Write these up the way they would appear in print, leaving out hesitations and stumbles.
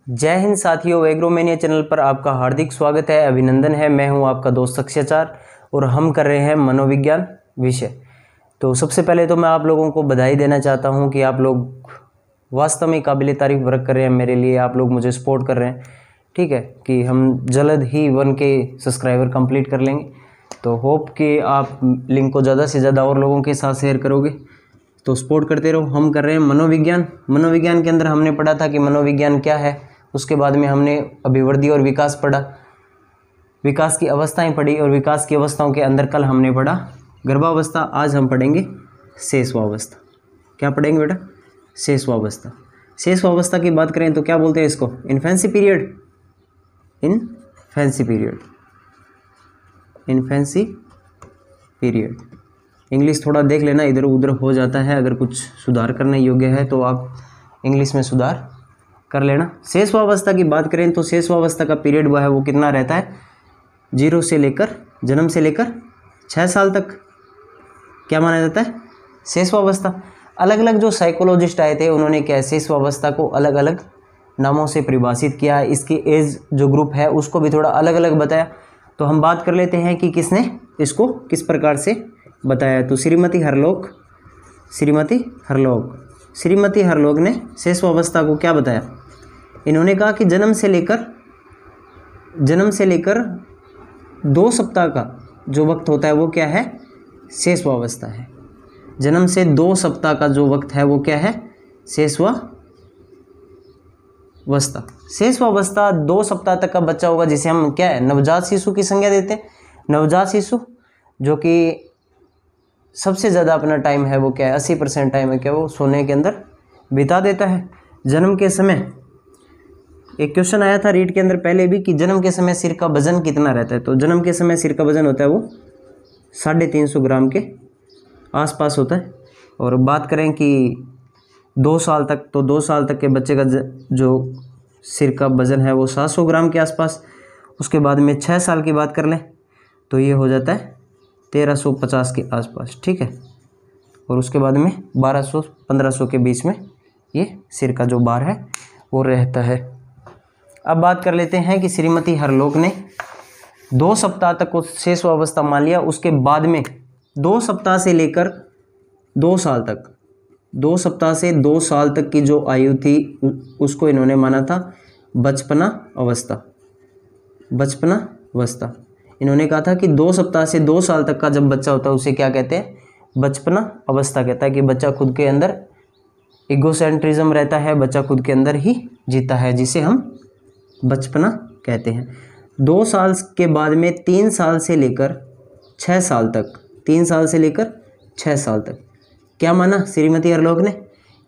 जय हिंद साथियों, एग्रोमेनिया चैनल पर आपका हार्दिक स्वागत है, अभिनंदन है। मैं हूं आपका दोस्त अक्षयचार और हम कर रहे हैं मनोविज्ञान विषय। तो सबसे पहले तो मैं आप लोगों को बधाई देना चाहता हूं कि आप लोग वास्तव में काबिल तारीफ वर्क कर रहे हैं मेरे लिए। आप लोग मुझे सपोर्ट कर रहे हैं, ठीक है, कि हम जल्द ही 1K सब्सक्राइबर कंप्लीट कर लेंगे। तो होप कि आप लिंक को ज़्यादा से ज़्यादा और लोगों के साथ शेयर करोगे, तो सपोर्ट करते रहो। हम कर रहे हैं मनोविज्ञान। मनोविज्ञान के अंदर हमने पढ़ा था कि मनोविज्ञान क्या है, उसके बाद में हमने अभिवृद्धि और विकास पढ़ा, विकास की अवस्थाएं पढ़ी, और विकास की अवस्थाओं के अंदर कल हमने पढ़ा गर्भावस्था। आज हम पढ़ेंगे शेषवावस्था। क्या पढ़ेंगे बेटा? शेषवावस्था। शेषवावस्था की बात करें तो क्या बोलते हैं इसको? Infancy period. Infancy period. Infancy period. English थोड़ा देख लेना, इधर उधर हो जाता है। अगर कुछ सुधार करने योग्य है तो आप इंग्लिश में सुधार कर लेना। शेषवावस्था की बात करें तो शेषवावस्था का पीरियड वो है, वो कितना रहता है? 0 से लेकर, जन्म से लेकर 6 साल तक क्या माना जाता है? शेषवावस्था। अलग अलग जो साइकोलॉजिस्ट आए थे उन्होंने क्या शेषवावस्था को अलग अलग नामों से परिभाषित किया। इसकी एज जो ग्रुप है उसको भी थोड़ा अलग अलग बताया। तो हम बात कर लेते हैं कि किसने इसको किस प्रकार से बताया। तो श्रीमती हरलोग ने शेषवावस्था को क्या बताया? इन्होंने कहा कि जन्म से लेकर 2 सप्ताह का जो वक्त होता है वो क्या है? शेषवावस्था है। जन्म से 2 सप्ताह का जो वक्त है वो क्या है? शेषवावस्था। शेषवावस्था 2 सप्ताह तक का बच्चा होगा जिसे हम क्या है? नवजात शिशु की संज्ञा देते हैं। नवजात शिशु जो कि सबसे ज़्यादा अपना टाइम है वो क्या है? 80% टाइम है क्या वो सोने के अंदर बिता देता है। जन्म के समय एक क्वेश्चन आया था रीड के अंदर पहले भी कि जन्म के समय सिर का वजन कितना रहता है। तो जन्म के समय सिर का वजन होता है वो 350 ग्राम के आसपास होता है। और बात करें कि 2 साल तक, तो 2 साल तक के बच्चे का जो सिर का वजन है वो 700 ग्राम के आसपास। उसके बाद में 6 साल की बात कर लें तो ये हो जाता है 1350 के आसपास, ठीक है। और उसके बाद में 1200-1500 के बीच में ये सिर का जो भार है वो रहता है। अब बात कर लेते हैं कि श्रीमती हरलोग ने 2 सप्ताह तक को शेषवावस्था मान लिया। उसके बाद में 2 सप्ताह से लेकर 2 साल तक, 2 सप्ताह से 2 साल तक की जो आयु थी उसको इन्होंने माना था बचपना अवस्था। बचपना अवस्था। इन्होंने कहा था कि 2 सप्ताह से 2 साल तक का जब बच्चा होता है उसे क्या कहते हैं? बचपना अवस्था कहता है। कि बच्चा खुद के अंदर इगोसेंट्रिज्म रहता है, बच्चा खुद के अंदर ही जीता है, जिसे हम बचपना कहते हैं। 2 साल के बाद में 3 साल से लेकर 6 साल तक, 3 साल से लेकर 6 साल तक क्या माना श्रीमती हरलोग ने?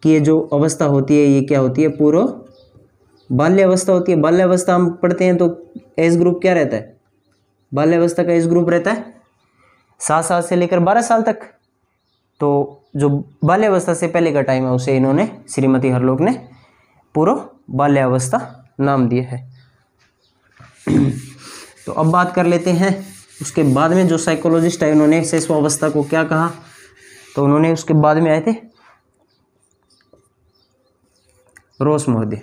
कि ये जो अवस्था होती है ये क्या होती है? पूर्व बाल्य अवस्था होती है। बाल्य अवस्था हम पढ़ते हैं तो एज ग्रुप क्या रहता है? बाल्य अवस्था का एज ग्रुप रहता है 7 साल से लेकर 12 साल तक। तो जो बाल्य अवस्था से पहले का टाइम है उसे इन्होंने, श्रीमती हरलोग ने, पूर्व बाल्य अवस्था नाम दिया है। तो अब बात कर लेते हैं उसके बाद में जो साइकोलॉजिस्ट है उन्होंने शेषवावस्था को क्या कहा। तो उन्होंने उसके बाद में आए थे रोस महोदय।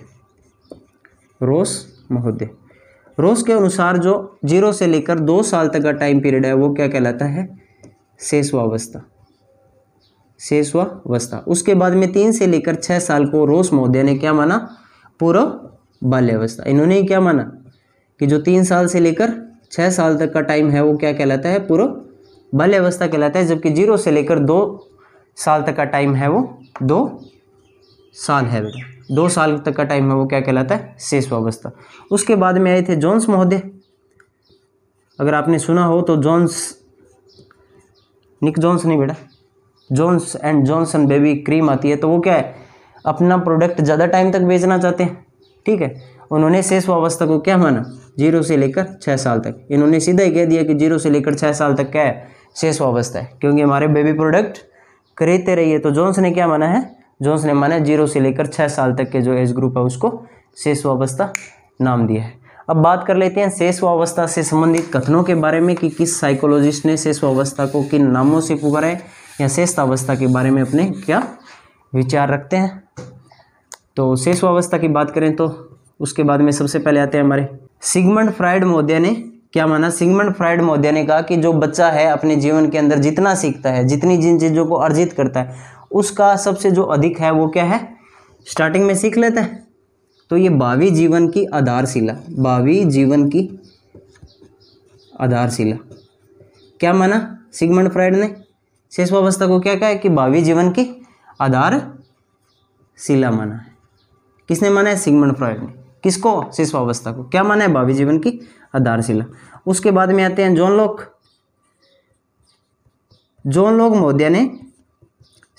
रोस के अनुसार जो 0 से लेकर 2 साल तक का टाइम पीरियड है वो क्या कहलाता है? शेषवावस्था। उसके बाद में 3 से लेकर 6 साल को रोस महोदय ने क्या माना? पूर्व बाल्यावस्था। इन्होंने क्या माना कि जो 3 साल से लेकर 6 साल तक का टाइम है वो क्या कहलाता है? पूर्व बाल्यावस्था कहलाता है। जबकि 0 से लेकर 2 साल तक का टाइम है वो 2 साल है बेटा, 2 साल तक का टाइम है वो क्या कहलाता है? शेषवावस्था। उसके बाद में आए थे जोन्स महोदय। अगर आपने सुना हो तो निक जोन्स नहीं बेटा, Jones and Johnson baby cream आती है, तो वो क्या है? अपना प्रोडक्ट ज़्यादा टाइम तक बेचना चाहते हैं, ठीक है। उन्होंने शेषवावस्था को क्या माना? 0 से लेकर 6 साल तक। इन्होंने सीधा ही कह दिया कि 0 से लेकर 6 साल तक क्या है? शेषवावस्था है, क्योंकि हमारे बेबी प्रोडक्ट खरीदते रहिए। तो जोन्स ने क्या माना है? जोन्स ने माना 0 से लेकर 6 साल तक के जो एज ग्रुप है उसको शेषवावस्था नाम दिया है। अब बात कर लेते हैं शेषवावस्था से संबंधित कथनों के बारे में कि किस साइकोलॉजिस्ट ने शेषवावस्था को किन नामों से पुकारा है, या शेषावस्था के बारे में अपने क्या विचार रखते हैं। तो शेषवावस्था की बात करें तो उसके बाद में सबसे पहले आते हैं हमारे सिगमंड फ्राइड महोदय ने क्या माना। सिगमंड फ्राइड महोदय ने कहा कि जो बच्चा है अपने जीवन के अंदर जितना सीखता है, जितनी जिन चीज़ों को अर्जित करता है, उसका सबसे जो अधिक है वो क्या है, स्टार्टिंग में सीख लेता है। तो ये भावी जीवन की आधारशिला, भावी जीवन की आधारशिला क्या माना सिगमंड फ्राइड ने। शेषवावस्था को क्या कहा है कि भावी जीवन की आधारशिला माना है। किसने माना है, सिगमंड फ्राइड ने। किसको, शेषवावस्था को। क्या माना है, भावी जीवन की आधारशिला। उसके बाद में आते हैं जॉन लॉक। जॉन लॉक महोदय ने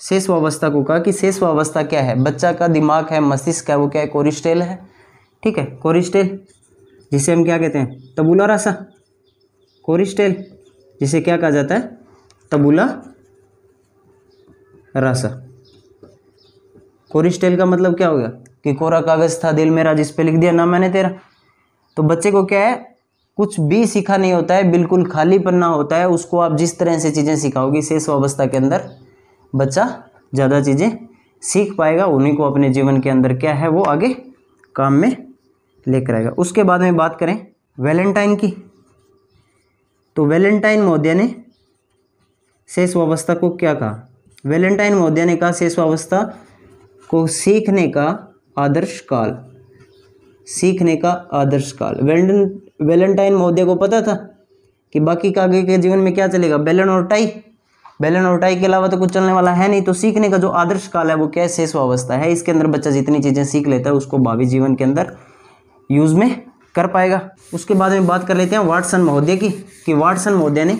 शेषवावस्था को कहा कि शेषवावस्था क्या है, बच्चा का दिमाग है, मस्तिष्क है, वो क्या है, कोरिस्टेल है। ठीक है, कोरिस्टेल जिसे हम क्या कहते हैं, तबुला रासा। कोरिस्टेल जिसे क्या कहा जाता है, तबुला रासा। कोरिस्टेल का मतलब क्या हो गया कि कोरा कागज था दिल मेरा जिस पे लिख दिया नाम मैंने तेरा। तो बच्चे को क्या है, कुछ भी सीखा नहीं होता है, बिल्कुल खाली पन्ना होता है। उसको आप जिस तरह से चीज़ें सिखाओगी शेषवावस्था के अंदर बच्चा ज़्यादा चीज़ें सीख पाएगा, उन्हीं को अपने जीवन के अंदर क्या है वो आगे काम में लेकर आएगा। उसके बाद में बात करें वैलेंटाइन की, तो वैलेंटाइन महोदय ने शेषवावस्था को क्या कहा। वैलेंटाइन महोदय ने कहा शेषवावस्था को सीखने का आदर्श काल, सीखने का आदर्श काल। वैलेंटाइन महोदय को पता था कि बाकी का आगे के जीवन में क्या चलेगा, बेलन और टाई, बेलन और टाई के अलावा तो कुछ चलने वाला है नहीं। तो सीखने का जो आदर्श काल है वो क्या है, शेषवावस्था है। इसके अंदर बच्चा जितनी चीज़ें सीख लेता है उसको भावी जीवन के अंदर यूज़ में कर पाएगा। उसके बाद में बात कर लेते हैं वाटसन महोदय की, कि वाटसन महोदय ने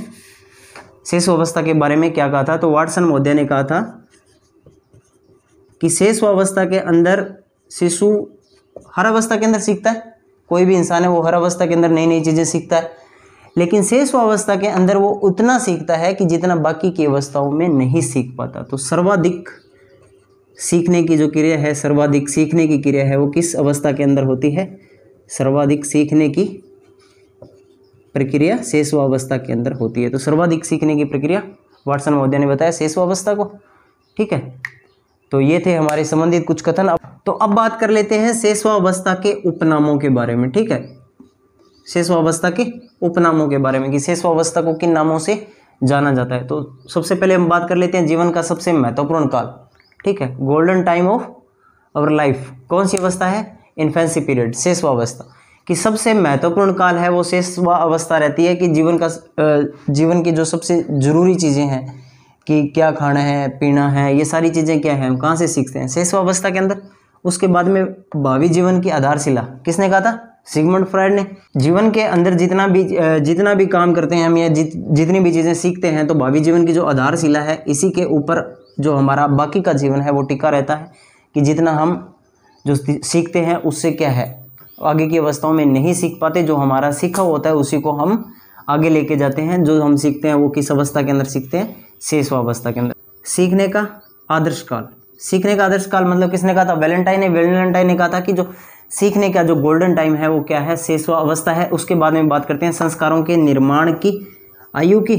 शेषवावस्था के बारे में क्या कहा था। तो वाटसन महोदय ने कहा था कि शेषवावस्था के अंदर शिशु हर अवस्था के अंदर सीखता है, कोई भी इंसान है वो हर अवस्था के अंदर नई नई चीज़ें सीखता है, लेकिन शेषवावस्था के अंदर वो उतना सीखता है कि जितना बाकी की अवस्थाओं में नहीं सीख पाता। तो सर्वाधिक सीखने की जो क्रिया है, सर्वाधिक सीखने की क्रिया है वो किस अवस्था के अंदर होती है, सर्वाधिक सीखने की प्रक्रिया शेषवावस्था के अंदर होती है। तो सर्वाधिक सीखने की प्रक्रिया वाटसन महोदय ने बताया शेषवावस्था को। ठीक है, तो ये थे हमारे संबंधित कुछ कथन। तो अब बात कर लेते हैं शेषवावस्था के उपनामों के बारे में। ठीक है, शेषवावस्था के उपनामों के बारे में कि शेषवावस्था को किन नामों से जाना जाता है। तो सबसे पहले हम बात कर लेते हैं जीवन का सबसे महत्वपूर्ण काल। ठीक है, golden time of our life कौन सी अवस्था है, इन्फेंसी पीरियड, शेषवावस्था कि सबसे महत्वपूर्ण काल है वो शेषवावस्था रहती है। कि जीवन की जो सबसे ज़रूरी चीज़ें हैं कि क्या खाना है, पीना है, ये सारी चीज़ें क्या हैं, हम कहाँ से सीखते हैं, शेषवावस्था के अंदर। उसके बाद में भावी जीवन की आधारशिला किसने कहा था, सिगमंड फ्राइड ने। जीवन के अंदर जितना भी काम करते हैं हम या जितनी भी चीज़ें सीखते हैं, तो भावी जीवन की जो आधारशिला है इसी के ऊपर जो हमारा बाकी का जीवन है वो टिका रहता है। कि जितना हम जो सीखते हैं उससे क्या है, आगे की अवस्थाओं में नहीं सीख पाते, जो हमारा सीखा होता है उसी को हम आगे लेके जाते हैं। जो हम सीखते हैं वो किस अवस्था के अंदर सीखते हैं, शेषवावस्था के अंदर। सीखने का आदर्श काल, सीखने का आदर्श काल मतलब किसने कहा था, वैलेंटाइन ने कहा था कि जो सीखने का जो गोल्डन टाइम है वो क्या है, शेषवावस्था है। उसके बाद में बात करते हैं संस्कारों के निर्माण की आयु की।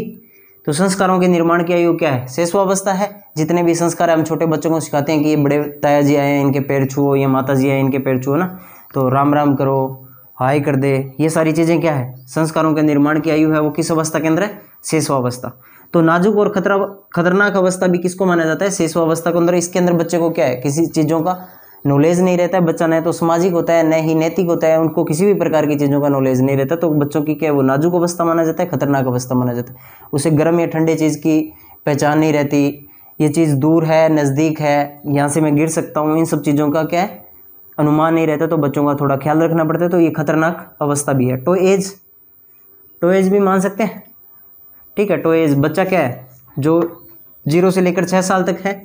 तो संस्कारों के निर्माण की आयु क्या है, शेषवावस्था है। जितने भी संस्कार हम छोटे बच्चों को सिखाते हैं कि ये बड़े ताया जी आए हैं इनके पैर छुओ, ये माता जी आए इनके पैर छुओ ना, तो राम राम करो, हाय कर दे, ये सारी चीज़ें क्या है, संस्कारों के निर्माण की आयु है। वो किस अवस्था के अंदर है, शेषवावस्था। तो नाजुक और खतरनाक अवस्था भी किसको माना जाता है, शेषवावस्था के अंदर। इसके अंदर बच्चे को क्या है, किसी चीज़ों का नॉलेज नहीं रहता है। बच्चा न तो सामाजिक होता है, न ही नैतिक होता है, उनको किसी भी प्रकार की चीज़ों का नॉलेज नहीं रहता। तो बच्चों की क्या है, वो नाजुक अवस्था माना जाता है, खतरनाक अवस्था माना जाता है। उसे गर्म या ठंडे चीज़ की पहचान नहीं रहती, ये चीज़ दूर है, नज़दीक है, यहाँ से मैं गिर सकता हूँ, इन सब चीज़ों का क्या है, अनुमान नहीं रहता। तो बच्चों का थोड़ा ख्याल रखना पड़ता है। तो ये खतरनाक अवस्था भी है। टो एज भी मान सकते हैं। ठीक है, टो एज बच्चा क्या है, जो 0 से लेकर 6 साल तक है,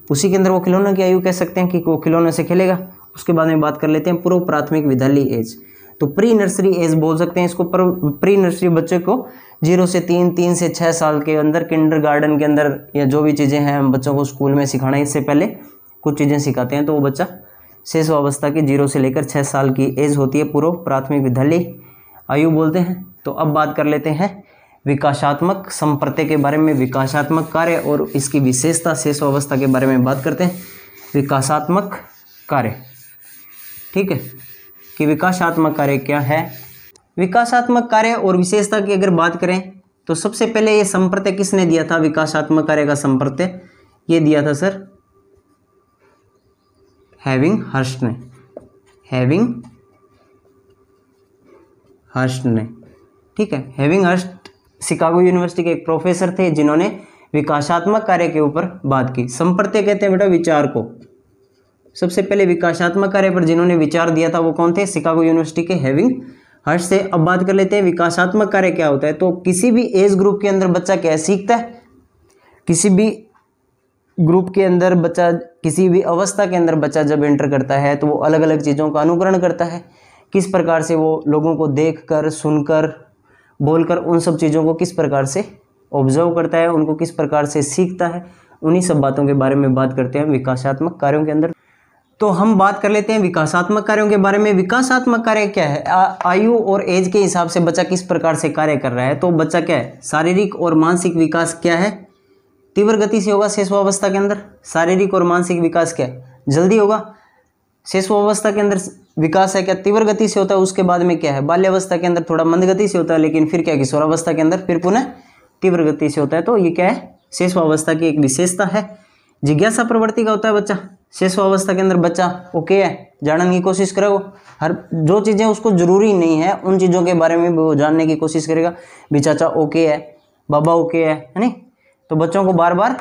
उसी के अंदर वो खिलौनों की आयु कह सकते हैं कि वो खिलौने से खेलेगा। उसके बाद में बात कर लेते हैं पूर्व प्राथमिक विद्यालय एज। तो प्री नर्सरी एज बोल सकते हैं इसको। प्री नर्सरी बच्चे को 0 से 3 से 6 साल के अंदर किंडर गार्डन के अंदर या जो भी चीज़ें हैं हम बच्चों को स्कूल में सिखाना, इससे पहले कुछ चीज़ें सिखाते हैं। तो वो बच्चा शेषवावस्था की 0 से लेकर 6 साल की एज होती है, पूर्व प्राथमिक विद्यालय आयु बोलते हैं। तो अब बात कर लेते हैं विकासात्मक संप्रत्य के बारे में, विकासात्मक कार्य और इसकी विशेषता शेषवावस्था के बारे में बात करते हैं। विकासात्मक कार्य ठीक है, कि विकासात्मक कार्य क्या है। विकासात्मक कार्य और विशेषता की अगर बात करें तो सबसे पहले ये संप्रत्यय किसने दिया था? विकासात्मक कार्य का संप्रत्यय ये दिया था सर हैविंगहर्स्ट ने, हैविंगहर्स्ट ने, ठीक है। हैविंगहर्स्ट शिकागो यूनिवर्सिटी के एक प्रोफेसर थे जिन्होंने विकासात्मक कार्य के ऊपर बात की। संप्रत्यय कहते हैं बेटा विचार को। सबसे पहले विकासात्मक कार्य पर जिन्होंने विचार दिया था वो कौन थे? शिकागो यूनिवर्सिटी के हैविंगहर्स्ट से। अब बात कर लेते हैं विकासात्मक कार्य क्या होता है। तो किसी भी एज ग्रुप के अंदर बच्चा क्या सीखता है, किसी भी ग्रुप के अंदर बच्चा, किसी भी अवस्था के अंदर बच्चा जब एंटर करता है तो वो अलग अलग चीज़ों का अनुकरण करता है। किस प्रकार से वो लोगों को देखकर, सुनकर, बोलकर उन सब चीज़ों को किस प्रकार से ऑब्जर्व करता है, उनको किस प्रकार से सीखता है, उन्हीं सब बातों के बारे में बात करते हैं विकासात्मक कार्यों के अंदर। तो हम बात कर लेते हैं विकासात्मक कार्यों के बारे में। विकासात्मक कार्य क्या है? आयु और एज के हिसाब से बच्चा किस प्रकार से कार्य कर रहा है। तो बच्चा क्या है, शारीरिक और मानसिक विकास क्या है, तीव्र गति से होगा शिशुअवस्था के अंदर। शारीरिक और मानसिक विकास क्या है, जल्दी होगा। शिशुअवस्था के अंदर विकास है क्या, तीव्र गति से होता है। उसके बाद में क्या है, बाल्यावस्था के अंदर थोड़ा मंद गति से होता है, लेकिन फिर क्या है, किशोरावस्था के अंदर फिर पुनः तीव्र गति से होता है। तो ये क्या है, शिशुअवस्था की एक विशेषता है। जिज्ञासा प्रवृत्ति का होता है बच्चा। शिशुअवस्था के अंदर बच्चा ओके है, जानने की कोशिश करेगा। हर जो चीज़ें उसको जरूरी नहीं है उन चीज़ों के बारे में वो जानने की कोशिश करेगा। भी चाचा ओके है, बाबा ओके है नहीं। तो बच्चों को बार बार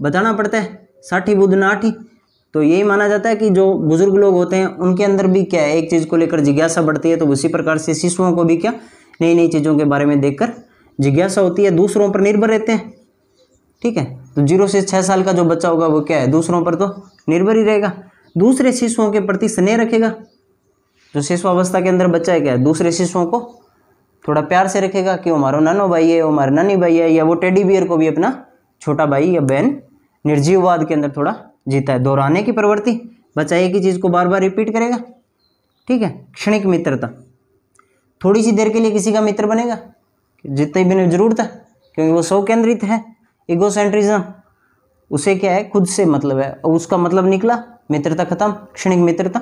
बताना पड़ता है, साठी बुध नाठी। तो यही माना जाता है कि जो बुजुर्ग लोग होते हैं उनके अंदर भी क्या है, एक चीज़ को लेकर जिज्ञासा बढ़ती है। तो उसी प्रकार से शिशुओं को भी क्या, नई नई चीज़ों के बारे में देखकर जिज्ञासा होती है। दूसरों पर निर्भर रहते हैं, ठीक है। तो 0 से 6 साल का जो बच्चा होगा वो क्या है, दूसरों पर तो निर्भर ही रहेगा, दूसरे शिशुओं के प्रति स्नेह रखेगा। जो शिशुअवस्था के अंदर बच्चा है क्या है, दूसरे शिशुओं को थोड़ा प्यार से रखेगा कि वो हमारा नानो भाई है, वो हमारा नानी भाई है, या वो टेडी बियर को भी अपना छोटा भाई या बहन। निर्जीववाद के अंदर थोड़ा जीता है, दोहराने की प्रवृत्ति। बच्चा एक ही चीज़ को बार बार रिपीट करेगा, ठीक है। क्षणिक मित्रता, थोड़ी सी देर के लिए किसी का मित्र बनेगा जितनी भी जरूरत है, क्योंकि वो स्व केंद्रित है। इगोसेंट्रिज्म, उसे क्या है, खुद से मतलब है, उसका मतलब निकला, मित्रता खत्म। क्षणिक मित्रता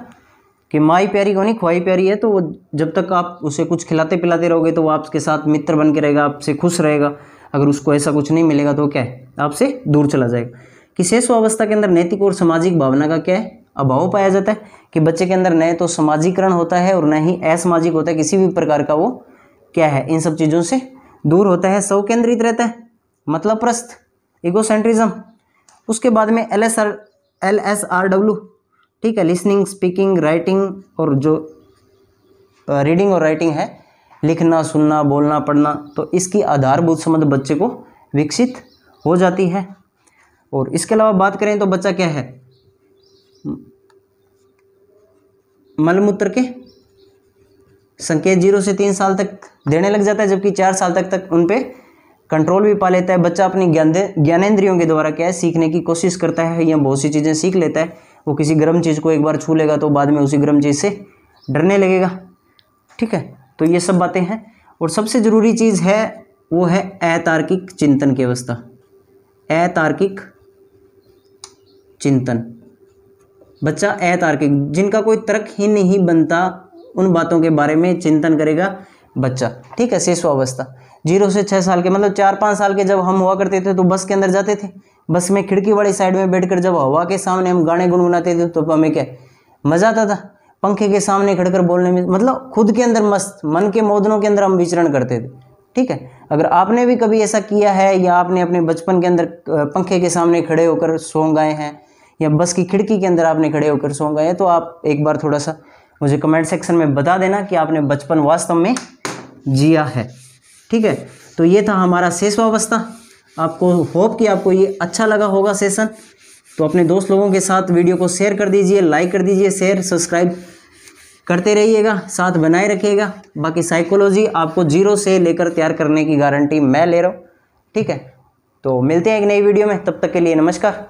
कि माई प्यारी को नहीं ख्वाई प्यारी है, तो वो जब तक आप उसे कुछ खिलाते पिलाते रहोगे तो वो आपके साथ मित्र बन के रहेगा, आपसे खुश रहेगा। अगर उसको ऐसा कुछ नहीं मिलेगा तो क्या है, आपसे दूर चला जाएगा। कि शिशुअवस्था के अंदर नैतिक और सामाजिक भावना का क्या है, अभाव पाया जाता है। कि बच्चे के अंदर न तो सामाजिकरण होता है और न ही असामाजिक होता है, किसी भी प्रकार का वो क्या है, इन सब चीज़ों से दूर होता है, स्व केंद्रित रहता है, मतलब प्रस्थ, इगोसेंट्रिज्म। उसके बाद में LSRW, ठीक है, लिसनिंग, स्पीकिंग, राइटिंग, और जो रीडिंग और राइटिंग है, लिखना, सुनना, बोलना, पढ़ना। तो इसकी आधारभूत समझ बच्चे को विकसित हो जाती है। और इसके अलावा बात करें तो बच्चा क्या है, मलमूत्र के संकेत 0 से 3 साल तक देने लग जाता है, जबकि 4 साल तक उन पे कंट्रोल भी पा लेता है। बच्चा अपनी ज्ञानेंद्रियों के द्वारा क्या है, सीखने की कोशिश करता है, या बहुत सी चीज़ें सीख लेता है। वो किसी गर्म चीज़ को एक बार छू लेगा तो बाद में उसी गर्म चीज़ से डरने लगेगा, ठीक है। तो ये सब बातें हैं। और सबसे ज़रूरी चीज़ है वो है अतार्किक चिंतन की अवस्था। अतार्किक चिंतन, बच्चा अतार्किक, जिनका कोई तर्क ही नहीं बनता, उन बातों के बारे में चिंतन करेगा बच्चा, ठीक है। शिशुअवस्था 0 से 6 साल के, मतलब 4-5 साल के जब हम हुआ करते थे तो बस के अंदर जाते थे। बस में खिड़की वाली साइड में बैठकर जब हवा के सामने हम गाने गुनगुनाते थे तो हमें क्या मज़ा आता था। पंखे के सामने खड़कर बोलने में, मतलब खुद के अंदर मस्त, मन के मोदनों के अंदर हम विचरण करते थे, ठीक है। अगर आपने भी कभी ऐसा किया है, या आपने अपने बचपन के अंदर पंखे के सामने खड़े होकर सो गए हैं, या बस की खिड़की के अंदर आपने खड़े होकर सो गए हैं, तो आप एक बार थोड़ा सा मुझे कमेंट सेक्शन में बता देना कि आपने बचपन वास्तव में जिया है, ठीक है। तो ये था हमारा शिशुअवस्था। आपको होप कि आपको ये अच्छा लगा होगा सेशन। तो अपने दोस्त लोगों के साथ वीडियो को शेयर कर दीजिए, लाइक कर दीजिए, शेयर सब्सक्राइब करते रहिएगा, साथ बनाए रखिएगा। बाकी साइकोलॉजी आपको 0 से लेकर तैयार करने की गारंटी मैं ले रहा हूँ, ठीक है। तो मिलते हैं एक नई वीडियो में, तब तक के लिए नमस्कार।